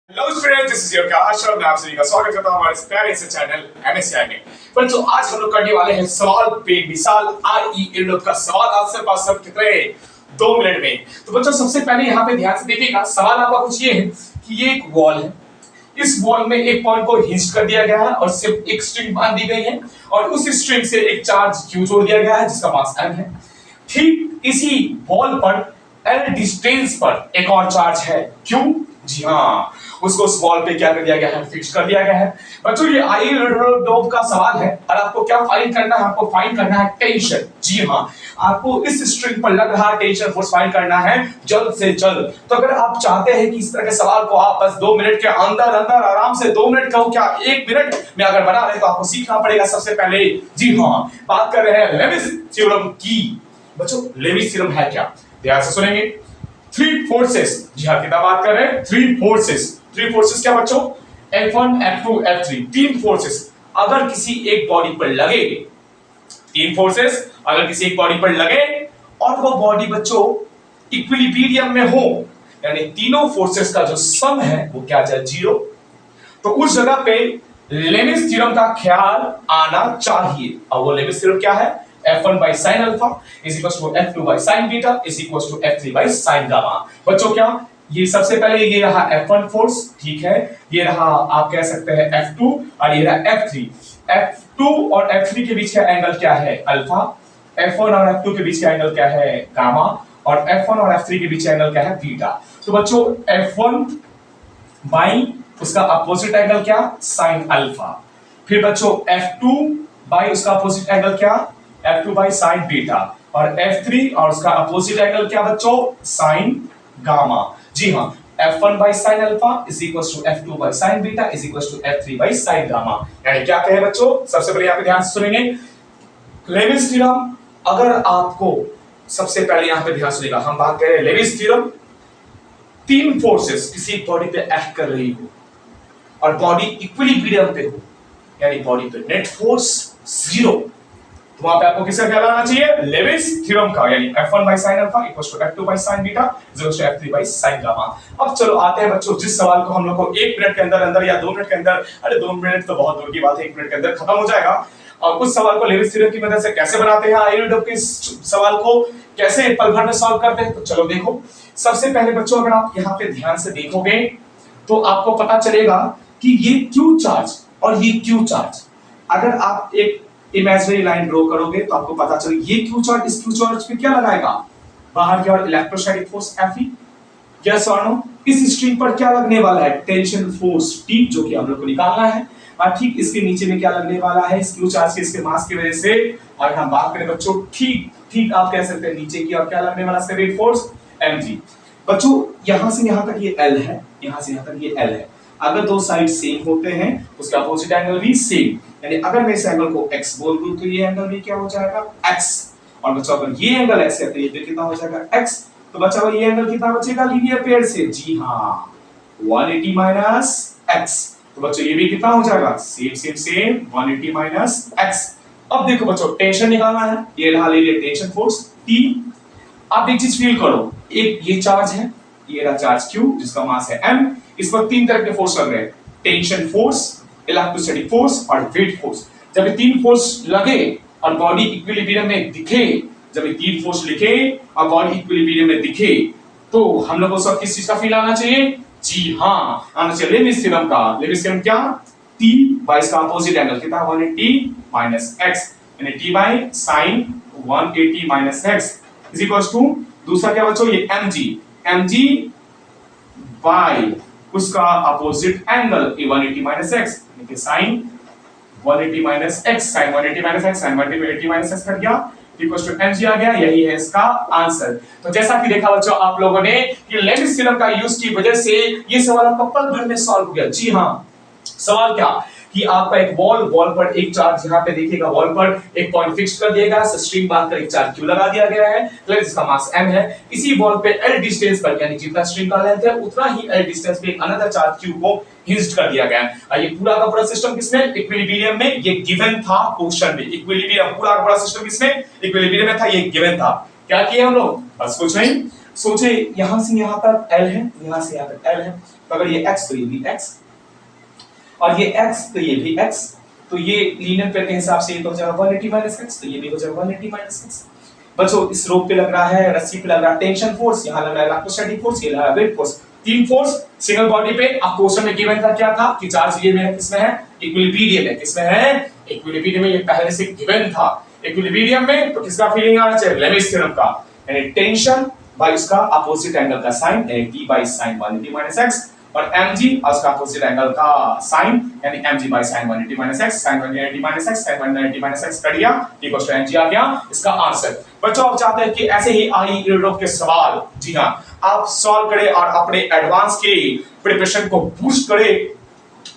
Hello students, this is your काश और मैं आप सभी का स्वागत करता हूं हमारे इस प्यारे से चैनल एमएससीआई में। बच्चों, आज हम लोग करने वाले हैं सवाल पे मिसाल आरई इनलोग का सवाल आपसे पास सब कितने 2 मिनट में। तो बच्चों, सबसे पहले यहाँ पे ध्यान से देखिएगा। सवाल आपका कुछ ये है कि ये एक वॉल है, इस वॉल में एक पॉइंट को हिंज कर दिया गया है और सिर्फ एक स्ट्रिंग बांध दी गई है और उस स्ट्रिंग से एक चार्ज क्यू जोड़ दिया गया है जिसका मास m है। ठीक इसी वॉल पर l डिस्टेंस पर एक और चार्ज है q। जी हाँ, उसको उस वॉल पे क्या कर दिया गया है, फिक्स कर दिया गया है। बच्चों, ये आइरोडोम का सवाल है और आपको क्या फाइंड करना है, आपको फाइंड करना है टेंशन। जी हाँ, आपको इस स्ट्रिंग पर लग रहा टेंशन फोर्स फाइंड करना है जल्द से जल्द। तो अगर आप चाहते हैं कि इस तरह के सवाल को आप बस 2 मिनट के अंदर अंदर आराम से 2 मिनट का क्या 1 मिनट में अगर बना रहे तो आपको सीखना पड़ेगा सबसे पहले। जी हाँ, बात कर रहे हैं लेविस थ्योरम की। बच्चों, लेविस थ्योरम है क्या, ध्यान से सुनेंगे। 3 फोर्सेस, जी हाँ, कितना बात कर रहे हैं 3 फोर्सेस। 3 फोर्सेस क्या बच्चों, F1 F2 F3, 3 फोर्सेस अगर किसी एक बॉडी पर लगे, 3 फोर्सेस अगर किसी एक बॉडी पर लगे और वो बॉडी बच्चों इक्विलिब्रियम में हो, यानी तीनों फोर्सेस का जो सम है वो क्या जाए 0, तो उस जगह पे लेविस थ्योरम का ख्याल आना चाहिए। और वो लेविस थ्योरम क्या है, F1 by sin alpha is equals to F2 by sin beta is equals to F3 by sin gamma। बच्चों, क्या ये सबसे पहले ये रहा F1 फोर्स, ठीक है, ये रहा आप कह सकते हैं F2 और ये रहा F3। F2 और F3 के बीच का एंगल क्या है, अल्फा। F1 और F2 के बीच का एंगल क्या है, गामा। और F1 और F3 के बीच का एंगल क्या है, बीटा। तो बच्चों, F1 बाई उसका अपोजिट एंगल क्या, sin अल्फा। फिर बच्चों F2 बाई उसका अपोजिट एंगल क्या, F2 by sin बीटा। और F3 और उसका अपोजिट एंगल क्या बच्चों, sin गामा। जी हाँ, F1 by sin alpha is equals to F2 by sin beta is equals to F3 by sin gamma. यानी क्या कहे बच्चों, सबसे पहले यहाँ पे ध्यान से सुनेंगे लेविस थ्योरम। अगर आपको सबसे पहले यहाँ पे ध्यान सुनेगा, हम बात कर रहे हैं लेविस थ्योरम। 3 फोर्सेस किसी बॉडी पे एक्ट कर रही हो और बॉडी इक्विलिब्रियम पे हो, यानी बॉडी पे नेट फोर्स 0, तो वहां पे आपको किसका ख्याल आना चाहिए, लेविस थ्योरम का, यानी F1 by sin alpha equals to F2 by sin beta is equals to F3 by sin gamma। अब चलो आते हैं बच्चों जिस सवाल को हम लोग को 1 मिनट के अंदर अंदर या 2 मिनट के अंदर, अरे 2 मिनट तो बहुत दूर की बात है, 1 मिनट के अंदर खत्म हो जाएगा। और उस सवाल को लेविस थ्योरम की मदद से कैसे बनाते हैं, आइरोडोम के सवाल को कैसे पल भर में सॉल्व करते हैं, तो चलो देखो। सबसे पहले बच्चों, अगर आप यहाँ पे ध्यान से देखोगे तो आपको पता चलेगा कि ये Q चार्ज और ये Q चार्ज, अगर आप एक इमेजिनरी लाइन ड्रॉ करोगे तो आपको पता चले ये Q चार्ज इस Q चार्ज पे क्या लगाएगा, बाहर की ओर इलेक्ट्रोस्टैटिक फोर्स Fe। यस और नो, इस स्ट्रिंग पर क्या लगने वाला है, टेंशन फोर्स T, जो कि हम लोग को निकालना है। और ठीक इसके नीचे में क्या लगने वाला है, इस Q चार्ज के इसके मास की वजह से। और हम बात करें बच्चों, ठीक आप कह सकते हैं नीचे की ओर क्या लगने वाला इसका वेट फोर्स mg। बच्चों, यहां से यहां तक ये L है, यहां से यहां तक ये L है। अगर दो साइड सेम होते हैं उसका अपोजिट एंगल भी सेम, यानी अगर मैं इस एंगल को x बोल दूं तो ये एंगल भी क्या हो जाएगा, x। और बच्चों, अगर ये एंगल x है तो ये कितना हो जाएगा, x। तो बच्चों, ये एंगल कितना बचेगा लीनियर पेयर से, जी हाँ 180 माइनस x। तो बच्चों, ये भी कितना हो जाएगा, सेम 180 माइनस x। अब देखो बच्चों, टेंशन निकालना है, ये रहा लीनियर टेंशन फोर्स T। आप एक चीज फील करो, एक ये चार्ज है, ये रहा चार्ज Q जिसका मास है m। इस पर 3 तरह के फोर्स लग रहे हैं, टेंशन फोर्स, इलेक्ट्रोस्टैटिक फोर्स और वेट फोर्स। जब ये 3 फोर्स लगे और बॉडी इक्विलिब्रियम में दिखे, जब ये 3 फोर्स लिखे और बॉडी इक्विलिब्रियम में दिखे, तो हम लोगों को किस चीज का फील आना चाहिए, जी हाँ, आना चाहिए लेविस थ्योरम का। लेविस थ्योरम क्या, T बाय इसका अपोजिट एंगल कितना 180 माइनस x, यानी T by sin 180 minus x is equals to, दूसरा क्या बच्चों, ये mg बाय उसका अपोजिट एंगल 180 माइनस x, यानी sin 180 minus x, sin 180 minus x, sin 180 minus x cut गया, इक्वल्स टू mg आ गया। यही है इसका आंसर। तो जैसा कि देखा बच्चों आप लोगों ने कि लेविस थ्योरम का यूज की वजह से ये सवाल आपका पल भर में सॉल्व हो गया। जी हाँ, सवाल क्या कि आपका एक वॉल पर एक चार्ज, यहाँ पे देखिएगा वॉल पर एक पॉइंट फिक्स कर दिया गया, स्ट्रिंग बांध कर एक चार्ज Q लगा दिया गया है, प्लस इसका मास m है। इसी वॉल पे L डिस्टेंस पर, यानी जितना स्ट्रिंग का लेंथ है उतना ही L डिस्टेंस पे एक अनदर चार्ज Q को हिंज्ड कर दिया गया है। ये पूरा का पूरा सिस्टम किसमें, इक्विलिब्रियम में। ये गिवन था क्वेश्चन में, इक्विलिब्रियम पूरा का पूरा सिस्टम किसमें, इक्विलिब्रियम में था, ये गिवन था। क्या किया हम लोग, बस कुछ नहीं, सोचे यहां से यहां तक L है, यहां से यहां तक L है, तो अगर ये x तो ये भी x, और ये x तो ये भी x, तो ये लीनियर पेयर के हिसाब से ये तो हो जाएगा 180 - x, तो ये भी हो जाएगा 180 - x। बच्चों इस रोप पे लग रहा है, रस्सी पे लग रहा है टेंशन फोर्स, यहां लग रहा है इलेक्ट्रोस्टैटिक फोर्स, ये लग रहा है वेट फोर्स, तीन फोर्स सिंगल बॉडी पे। अब क्वेश्चन में गिवन था क्या था कि चार्ज ये मेरा किसमें है, इक्विलिब्रियम है, किसमें है, इक्विलिब्रियम में, ये पहले से गिवन था इक्विलिब्रियम में। तो किसका फीलिंग आना चाहिए, लेमिस थ्योरम का, यानी टेंशन बाय उसका अपोजिट एंगल का साइन, यानी T बाय sin 180 - x, और mg और उसका अपोजिट एंगल का साइन, यानी mg bye sin 180 - x, sin 180 - x, sin 180 - x कर दिया, t = mg आ गया इसका आंसर। बच्चों आप चाहते हैं कि ऐसे ही आई यूरोप के सवाल, जी हां, आप सॉल्व करें और अपने एडवांस के प्रिपरेशन को बूस्ट करें,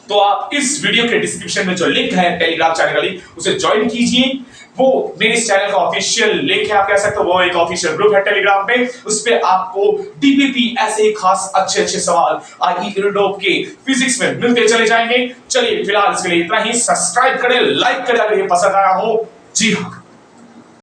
तो आप इस वीडियो के डिस्क्रिप्शन में जो लिंक है टेलीग्राम चैनल का लिंक, उसे ज्वाइन कीजिए। वो मेरे इस चैनल का ऑफिशियल लिंक है, आप कह सकते हो वो एक ऑफिशियल ग्रुप है टेलीग्राम पे, उस पे आपको डीपीपी ऐसे खास अच्छे सवाल आई यूरोप के फिजिक्स में मिलते चले जाएंगे। चलिए फिलहाल इसके लिए इतना ही। सब्सक्राइब करें, लाइक करें अगर ये पसंद आया हो। जी हां।